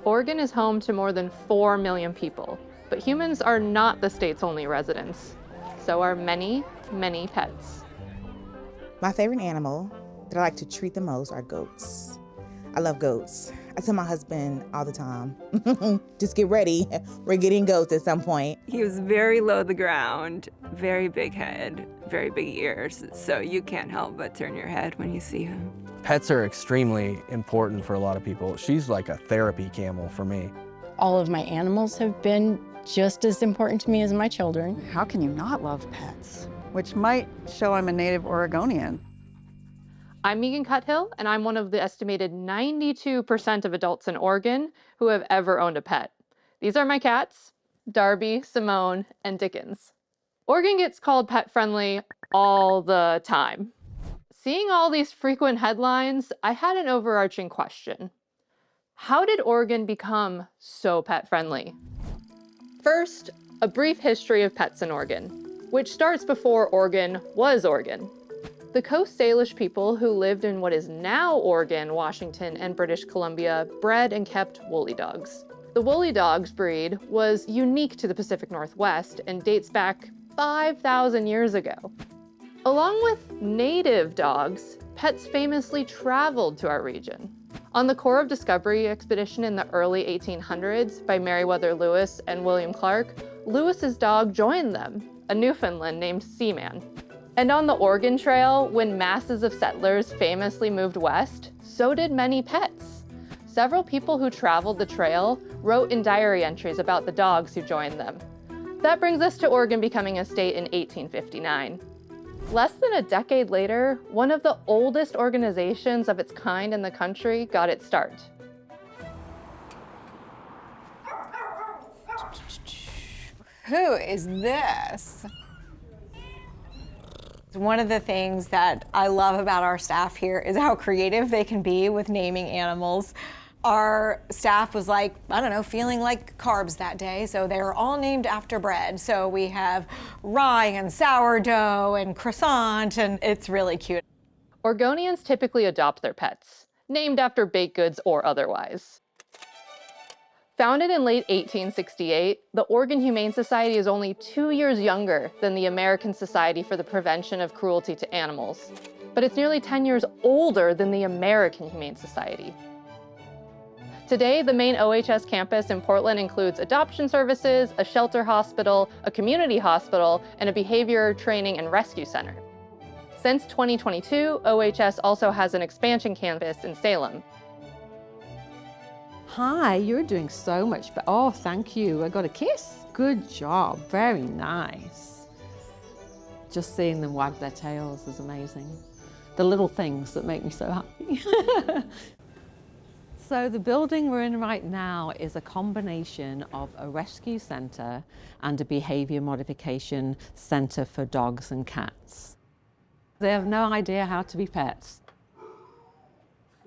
Oregon is home to more than 4 million people, but humans are not the state's only residents. So are many, many pets. My favorite animal that I like to treat the most are goats. I love goats. I tell my husband all the time, just get ready, we're getting goats at some point. He was very low to the ground, very big head, very big ears, so you can't help but turn your head when you see him. Pets are extremely important for a lot of people. She's like a therapy camel for me. All of my animals have been just as important to me as my children. How can you not love pets? Which might show I'm a native Oregonian. I'm Megan Cuthill, and I'm one of the estimated 92% of adults in Oregon who have ever owned a pet. These are my cats, Darby, Simone, and Dickens. Oregon gets called pet-friendly all the time. Seeing all these frequent headlines, I had an overarching question. How did Oregon become so pet-friendly? First, a brief history of pets in Oregon, which starts before Oregon was Oregon. The Coast Salish people who lived in what is now Oregon, Washington, and British Columbia bred and kept woolly dogs. The woolly dogs breed was unique to the Pacific Northwest and dates back 5,000 years ago. Along with native dogs, pets famously traveled to our region. On the Corps of Discovery expedition in the early 1800s by Meriwether Lewis and William Clark, Lewis's dog joined them, a Newfoundland named Seaman. And on the Oregon Trail, when masses of settlers famously moved west, so did many pets. Several people who traveled the trail wrote in diary entries about the dogs who joined them. That brings us to Oregon becoming a state in 1859. Less than a decade later, one of the oldest organizations of its kind in the country got its start. Who is this? One of the things that I love about our staff here is how creative they can be with naming animals. Our staff was like, I don't know, feeling like carbs that day, so they were all named after bread. So we have rye and sourdough and croissant, and it's really cute. Oregonians typically adopt their pets, named after baked goods or otherwise. Founded in late 1868, the Oregon Humane Society is only 2 years younger than the American Society for the Prevention of Cruelty to Animals, but it's nearly 10 years older than the American Humane Society. Today, the main OHS campus in Portland includes adoption services, a shelter hospital, a community hospital, and a behavior training and rescue center. Since 2022, OHS also has an expansion campus in Salem. Hi, you're doing so much better. Oh, thank you. I got a kiss. Good job. Very nice. Just seeing them wag their tails is amazing. The little things that make me so happy. So the building we're in right now is a combination of a rescue center and a behavior modification center for dogs and cats. They have no idea how to be pets.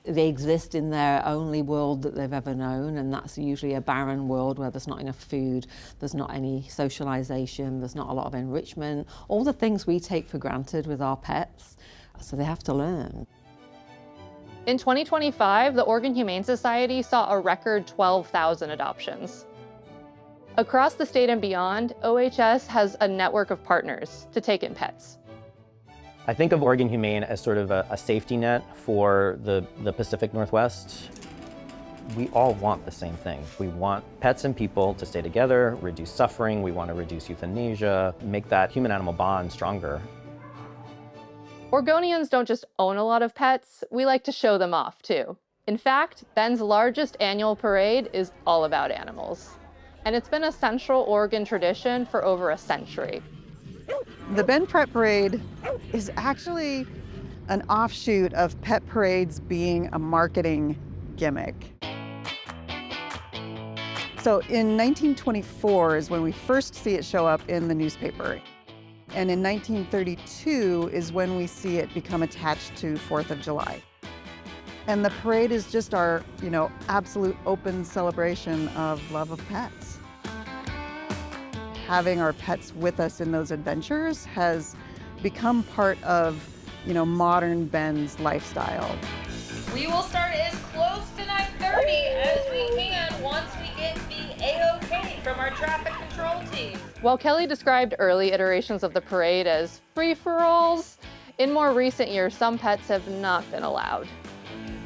They exist in their only world that they've ever known, and that's usually a barren world where there's not enough food, there's not any socialization, there's not a lot of enrichment, all the things we take for granted with our pets, so they have to learn. In 2025, the Oregon Humane Society saw a record 12,000 adoptions. Across the state and beyond, OHS has a network of partners to take in pets. I think of Oregon Humane as sort of a safety net for the Pacific Northwest. We all want the same thing. We want pets and people to stay together, reduce suffering, we want to reduce euthanasia, make that human-animal bond stronger. Oregonians don't just own a lot of pets, we like to show them off too. In fact, Bend's largest annual parade is all about animals. And it's been a Central Oregon tradition for over a century. The Bend Pet Parade is actually an offshoot of pet parades being a marketing gimmick. So in 1924 is when we first see it show up in the newspaper. And in 1932 is when we see it become attached to 4th of July. And the parade is just our, absolute open celebration of love of pets. Having our pets with us in those adventures has become part of, modern Bend's lifestyle. We will start as close to 9:30 as we can. from our traffic control team. While Kelly described early iterations of the parade as free-for-alls, in more recent years, some pets have not been allowed.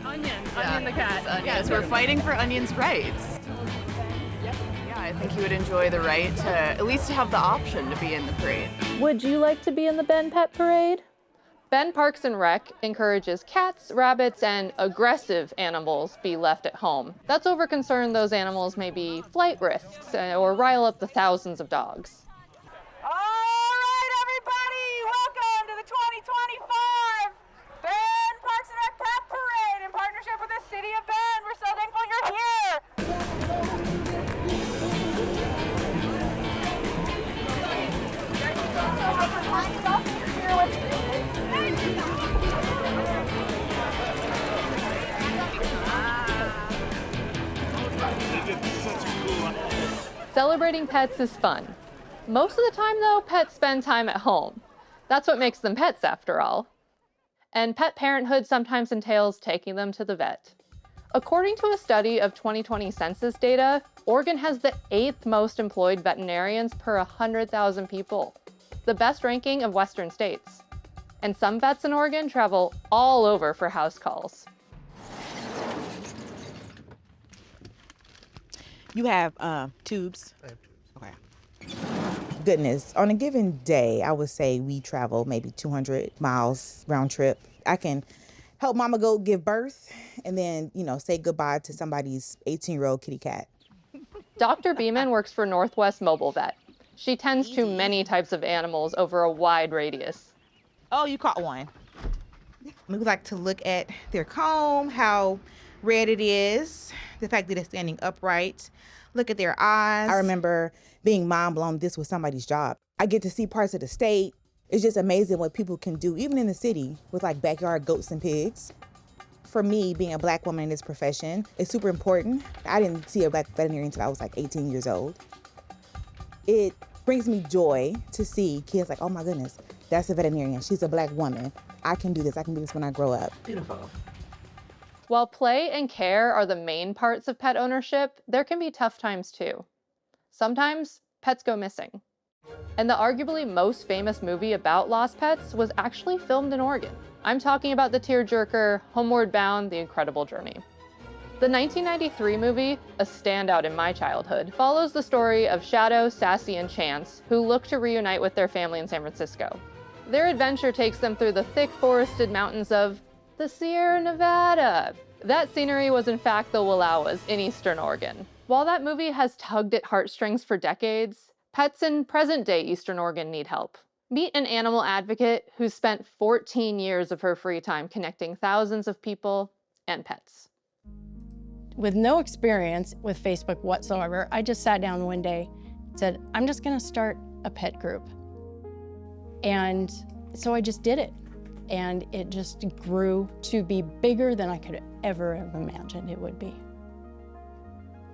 Onion the cat. Yes, we're fighting for Onion's rights. Yeah, I think he would enjoy the right to at least have the option to be in the parade. Would you like to be in the Bend Pet Parade? Bend Parks and Rec encourages cats, rabbits, and aggressive animals be left at home. That's over concern those animals may be flight risks or rile up the thousands of dogs. All right, everybody, welcome to the 2025 Bend Parks and Rec Pet Parade in partnership with the City of Bend. We're so thankful you're here. Celebrating pets is fun. Most of the time, though, pets spend time at home. That's what makes them pets, after all. And pet parenthood sometimes entails taking them to the vet. According to a study of 2020 census data, Oregon has the 8th most employed veterinarians per 100,000 people, the best ranking of Western states. And some vets in Oregon travel all over for house calls. You have tubes? I have tubes. Okay. Goodness, on a given day, I would say we travel maybe 200 miles round trip. I can help mama goat give birth and then, say goodbye to somebody's 18-year-old kitty cat. Dr. Beeman works for Northwest Mobile Vet. She tends to many types of animals over a wide radius. Oh, you caught one. We like to look at their comb, how red it is, the fact that it's standing upright. Look at their eyes. I remember being mind blown this was somebody's job. I get to see parts of the state. It's just amazing what people can do, even in the city, with like backyard goats and pigs. For me, being a Black woman in this profession is super important. I didn't see a Black veterinarian until I was like 18 years old. It brings me joy to see kids like, oh my goodness, that's a veterinarian. She's a Black woman. I can do this. I can do this when I grow up. Beautiful. While play and care are the main parts of pet ownership, there can be tough times too. Sometimes pets go missing. And the arguably most famous movie about lost pets was actually filmed in Oregon. I'm talking about the tearjerker Homeward Bound, The Incredible Journey. The 1993 movie, a standout in my childhood, follows the story of Shadow, Sassy, and Chance, who look to reunite with their family in San Francisco. Their adventure takes them through the thick forested mountains of the Sierra Nevada. That scenery was in fact the Wallowas in Eastern Oregon. While that movie has tugged at heartstrings for decades, pets in present-day Eastern Oregon need help. Meet an animal advocate who's spent 14 years of her free time connecting thousands of people and pets. With no experience with Facebook whatsoever, I just sat down one day and said, I'm just gonna start a pet group. And so I just did it. And it just grew to be bigger than I could ever have imagined it would be.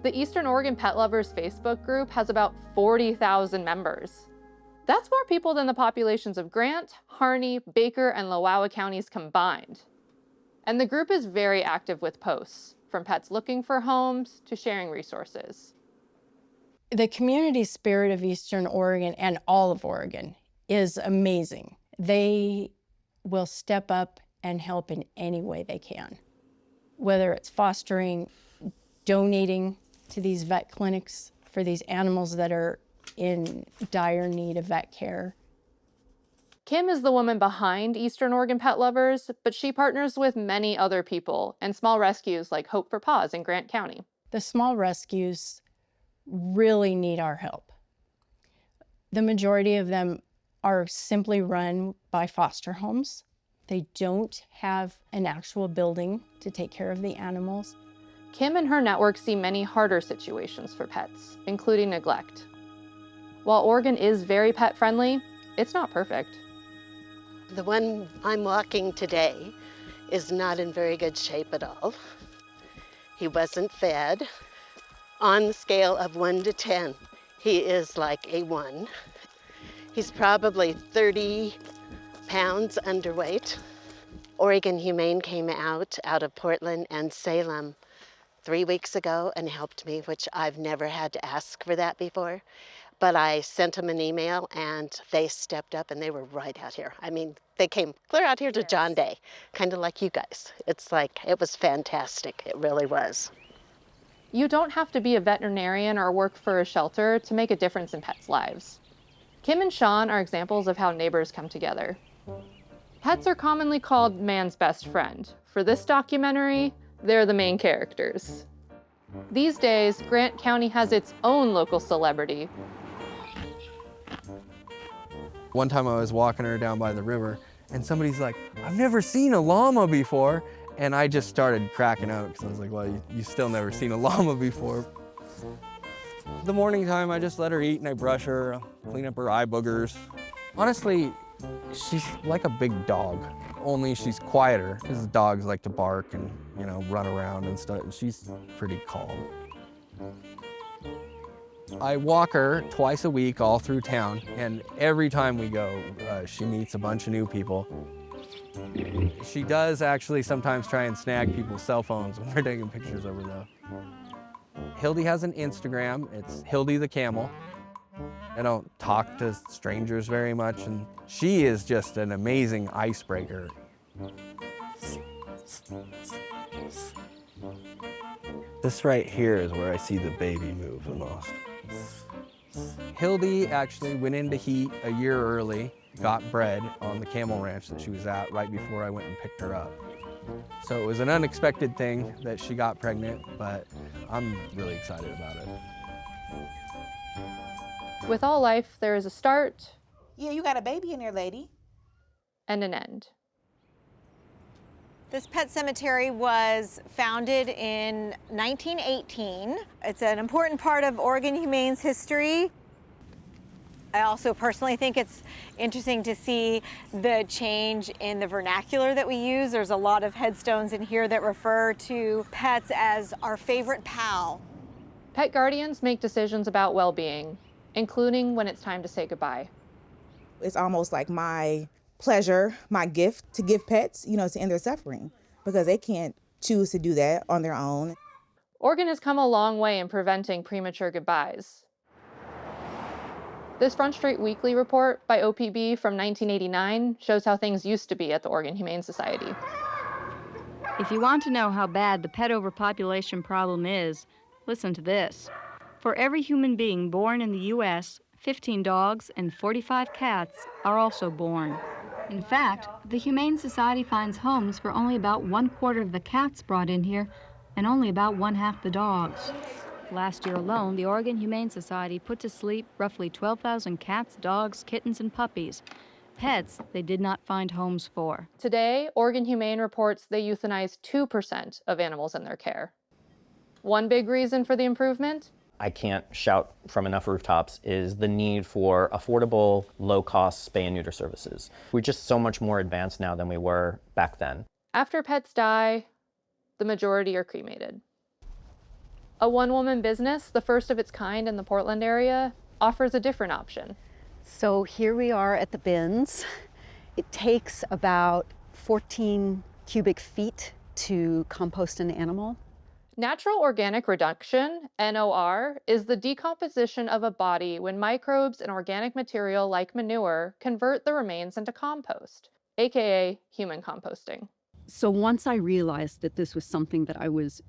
The Eastern Oregon Pet Lovers Facebook group has about 40,000 members. That's more people than the populations of Grant, Harney, Baker, and Lowawa counties combined. And the group is very active with posts, from pets looking for homes to sharing resources. The community spirit of Eastern Oregon and all of Oregon is amazing. They will step up and help in any way they can. Whether it's fostering, donating to these vet clinics for these animals that are in dire need of vet care. Kim is the woman behind Eastern Oregon Pet Lovers, but she partners with many other people and small rescues like Hope for Paws in Grant County. The small rescues really need our help. The majority of them are simply run by foster homes. They don't have an actual building to take care of the animals. Kim and her network see many harder situations for pets, including neglect. While Oregon is very pet-friendly, it's not perfect. The one I'm walking today is not in very good shape at all. He wasn't fed. On the scale of 1 to 10, he is like a 1. He's probably 30 pounds underweight. Oregon Humane came out of Portland and Salem 3 weeks ago and helped me, which I've never had to ask for that before. But I sent them an email and they stepped up and they were right out here. I mean, they came clear out here to John Day, kind of like you guys. It's like, it was fantastic. It really was. You don't have to be a veterinarian or work for a shelter to make a difference in pets' lives. Kim and Sean are examples of how neighbors come together. Pets are commonly called man's best friend. For this documentary, they're the main characters. These days, Grant County has its own local celebrity. One time I was walking her down by the river and somebody's like, I've never seen a llama before. And I just started cracking up because I was like, well, you still never seen a llama before. The morning time, I just let her eat and I brush her, clean up her eye boogers. Honestly, she's like a big dog, only she's quieter because dogs like to bark and, you know, run around and stuff. She's pretty calm. I walk her twice a week all through town, and every time we go, she meets a bunch of new people. She does actually sometimes try and snag people's cell phones when we're taking pictures of her, though. Hilde has an Instagram. It's Hilde the Camel. I don't talk to strangers very much, and she is just an amazing icebreaker. This right here is where I see the baby move the most. Hilde actually went into heat a year early, got bred on the camel ranch that she was at right before I went and picked her up. So it was an unexpected thing that she got pregnant, but I'm really excited about it. With all life, there is a start. Yeah, you got a baby in there, lady. And an end. This pet cemetery was founded in 1918. It's an important part of Oregon Humane's history. I also personally think it's interesting to see the change in the vernacular that we use. There's a lot of headstones in here that refer to pets as our favorite pal. Pet guardians make decisions about well-being, including when it's time to say goodbye. It's almost like my pleasure, my gift to give pets, you know, to end their suffering, because they can't choose to do that on their own. Oregon has come a long way in preventing premature goodbyes. This Front Street Weekly report by OPB from 1989 shows how things used to be at the Oregon Humane Society. If you want to know how bad the pet overpopulation problem is, listen to this. For every human being born in the U.S., 15 dogs and 45 cats are also born. In fact, the Humane Society finds homes for only about 1/4 of the cats brought in here and only about 1/2 the dogs. Last year alone, the Oregon Humane Society put to sleep roughly 12,000 cats, dogs, kittens, and puppies. Pets they did not find homes for. Today, Oregon Humane reports they euthanize 2% of animals in their care. One big reason for the improvement? I can't shout from enough rooftops is the need for affordable, low-cost spay and neuter services. We're just so much more advanced now than we were back then. After pets die, the majority are cremated. A one-woman business, the first of its kind in the Portland area, offers a different option. So here we are at the bins. It takes about 14 cubic feet to compost an animal. Natural organic reduction, NOR, is the decomposition of a body when microbes and organic material like manure convert the remains into compost, aka human composting. So once I realized that this was something that I was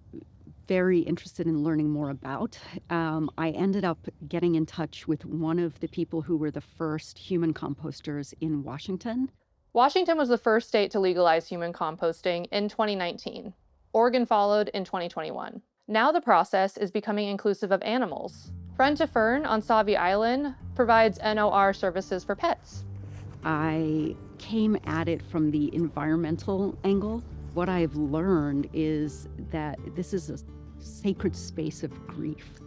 very interested in learning more about, I ended up getting in touch with one of the people who were the first human composters in Washington. Washington was the first state to legalize human composting in 2019. Oregon followed in 2021. Now the process is becoming inclusive of animals. Friend to Fern on Sauvie Island provides NOR services for pets. I came at it from the environmental angle. What I've learned is that this is a sacred space of grief.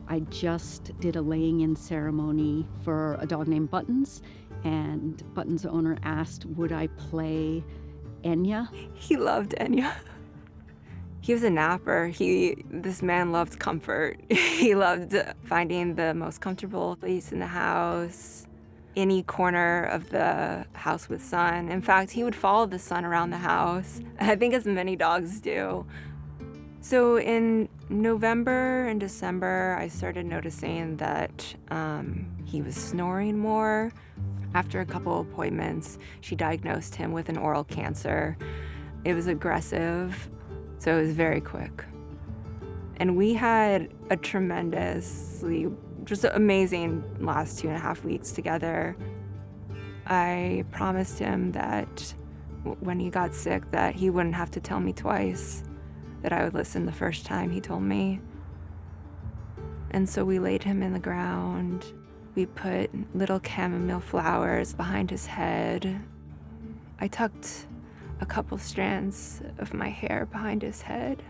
I just did a laying in ceremony for a dog named Buttons, and Buttons' owner asked, would I play Enya? He loved Enya. He was a napper. This man loved comfort. He loved finding the most comfortable place in the house, any corner of the house with sun. In fact, he would follow the sun around the house, I think as many dogs do. So in November and December, I started noticing that he was snoring more. After a couple appointments, she diagnosed him with an oral cancer. It was aggressive, so it was very quick. And we had a tremendously, just amazing last 2.5 weeks together. I promised him that when he got sick that he wouldn't have to tell me twice, that I would listen the first time he told me. And so we laid him in the ground. We put little chamomile flowers behind his head. I tucked a couple strands of my hair behind his head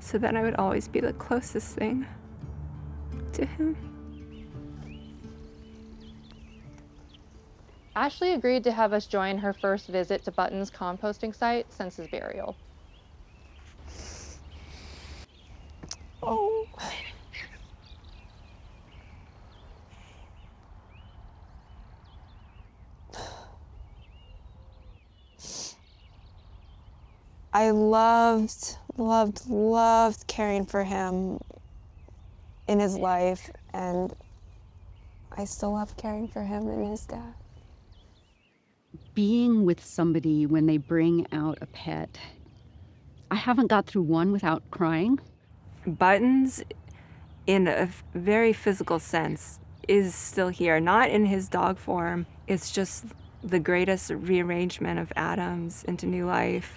so that I would always be the closest thing to him. Ashley agreed to have us join her first visit to Button's composting site since his burial. Oh. I loved caring for him in his life, and I still love caring for him in his death. Being with somebody when they bring out a pet, I haven't got through one without crying. Buttons, in a very physical sense, is still here, not in his dog form. It's just the greatest rearrangement of atoms into new life.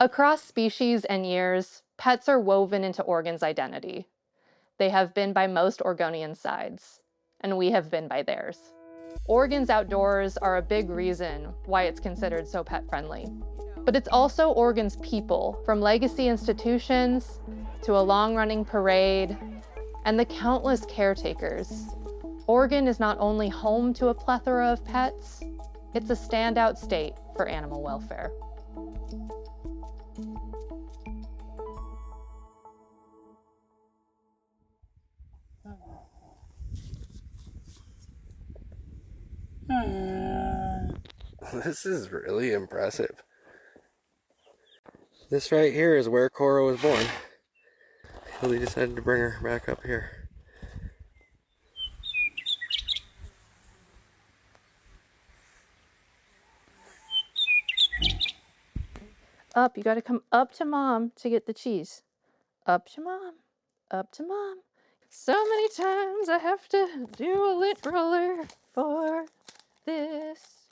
Across species and years, pets are woven into Oregon's identity. They have been by most Oregonian sides, and we have been by theirs. Oregon's outdoors are a big reason why it's considered so pet-friendly. But it's also Oregon's people, from legacy institutions to a long-running parade, and the countless caretakers. Oregon is not only home to a plethora of pets, it's a standout state for animal welfare. This is really impressive. This right here is where Cora was born. Hilde decided to bring her back up here. Up, you gotta come up to mom to get the cheese. Up to mom, up to mom. So many times I have to do a lint roller for this.